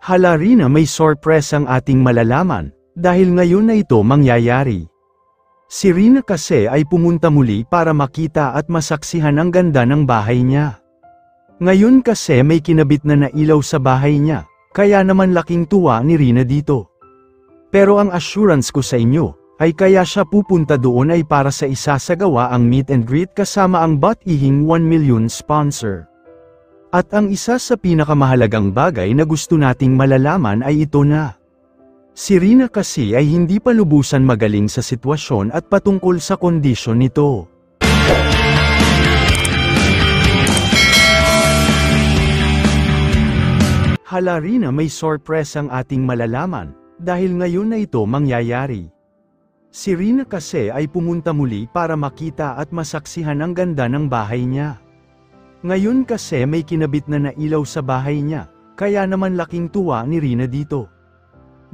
Hala Rina, may sorpresang ating malalaman, dahil ngayon na ito mangyayari. Si Rina kasi ay pumunta muli para makita at masaksihan ang ganda ng bahay niya. Ngayon kasi may kinabit na ilaw sa bahay niya, kaya naman laking tuwa ni Rina dito. Pero ang assurance ko sa inyo, ay kaya siya pupunta doon ay para sa isasagawa ang meet and greet kasama ang Batihing 1 million sponsor. At ang isa sa pinakamahalagang bagay na gusto nating malalaman ay ito na. Si Rina kasi ay hindi pa lubusan magaling sa sitwasyon at patungkol sa kondisyon nito. Hala Rina, may sorpresa ang ating malalaman, dahil ngayon na ito mangyayari. Si Rina kasi ay pumunta muli para makita at masaksihan ang ganda ng bahay niya. Ngayon kasi may kinabit na ilaw sa bahay niya, kaya naman laking tuwa ni Rina dito.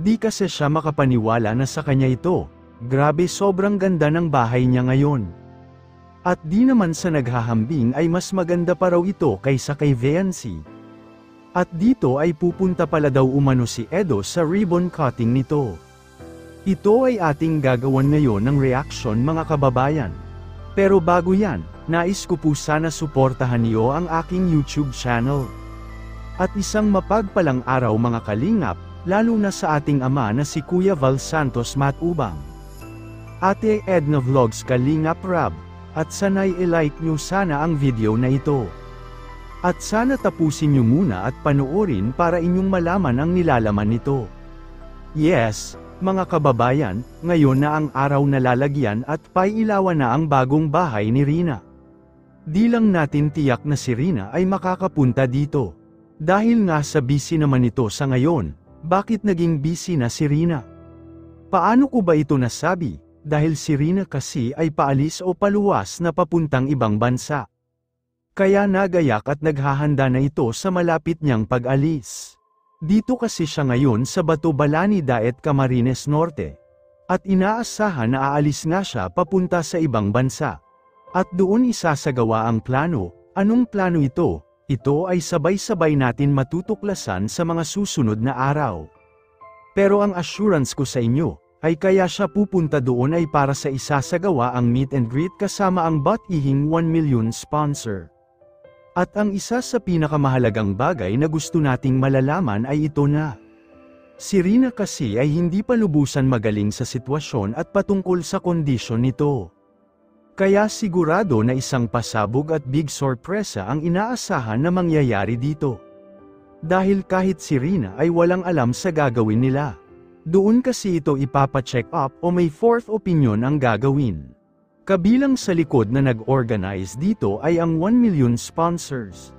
Di kasi siya makapaniwala na sa kanya ito. Grabe, sobrang ganda ng bahay niya ngayon. At di naman sa naghahambing ay mas maganda pa raw ito kaysa kay Viancy. At dito ay pupunta pala daw umano si Edo sa ribbon cutting nito. Ito ay ating gagawan ngayon ng reaction mga kababayan. Pero bago yan, nais ko po sana suportahan niyo ang aking YouTube channel. At isang mapagpalang araw mga kalingap, lalo na sa ating ama na si Kuya Val Santos Matubang. Ate Edna Vlogs Kalingap Rab, at sanay i-like nyo sana ang video na ito. At sana tapusin nyo muna at panoorin para inyong malaman ang nilalaman nito. Yes, mga kababayan, ngayon na ang araw na lalagyan at pailawan na ang bagong bahay ni Rina. Di lang natin tiyak na si Rina ay makakapunta dito. Dahil nga sa busy naman ito sa ngayon, bakit naging busy na si Rina? Paano ko ba ito nasabi? Dahil si Rina kasi ay paalis o paluwas na papuntang ibang bansa. Kaya nagayak at naghahanda na ito sa malapit niyang pag-alis. Dito kasi siya ngayon sa Batobalani Daet Camarines Norte. At inaasahan na aalis nga siya papunta sa ibang bansa. At doon isasagawa ang plano. Anong plano ito? Ito ay sabay-sabay natin matutuklasan sa mga susunod na araw. Pero ang assurance ko sa inyo, ay kaya siya pupunta doon ay para sa isasagawa ang meet and greet kasama ang Batihing 1 million sponsor. At ang isa sa pinakamahalagang bagay na gusto nating malalaman ay ito na. Si Rina kasi ay hindi pa lubusan magaling sa sitwasyon at patungkol sa kondisyon nito. Kaya sigurado na isang pasabog at big sorpresa ang inaasahan na mangyayari dito. Dahil kahit si Rina ay walang alam sa gagawin nila. Doon kasi ito ipapa-check up o may fourth opinion ang gagawin. Kabilang sa likod na nag-organize dito ay ang 1 million sponsors.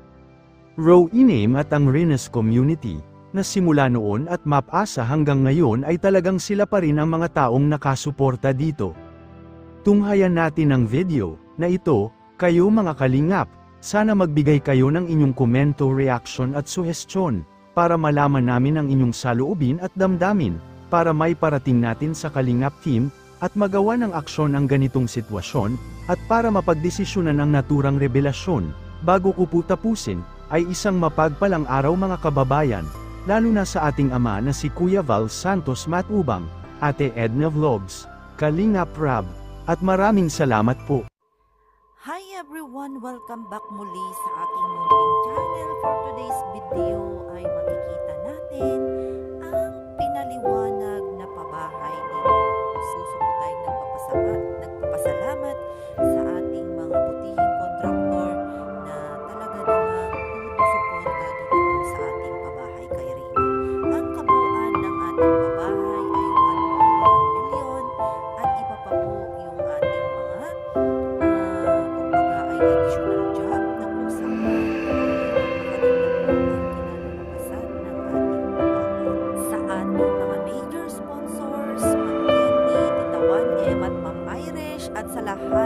Row Iname at ang Rina's community, na simula noon at mapasa hanggang ngayon ay talagang sila pa rin ang mga taong nakasuporta dito. Tunghayan natin ang video na ito, kayo mga kalingap, sana magbigay kayo ng inyong komento, reaction at suhestyon, para malaman namin ang inyong saloobin at damdamin, para may parating natin sa Kalingap team, at magawa ng aksyon ang ganitong sitwasyon, at para mapagdesisyonan ang naturang revelasyon. Bago ko po tapusin, ay isang mapagpalang araw mga kababayan, lalo na sa ating ama na si Kuya Val Santos Matubang, Ate Edna Vlogs, Kalingap Rab, at maraming salamat po. Hi everyone! Welcome back muli sa aking munting channel. For today's video ay makikita natin ang pinaliwanag na pabahay dito. Suso po tayong nagpapasalamat sa ating mga butihing kontraktor na talaga namang suporta dito po sa ating pabahay kay Rina. Ang kabuuan ng ating pabahay ay 1 million at iba pa po yung ating mga kumbaga ay additional job na kung saan kinalalabasan ng ating pabahay. Sa ating mga major sponsors, Ma'am Candy, Tita 1M at Ma'am Irish, at sa lahat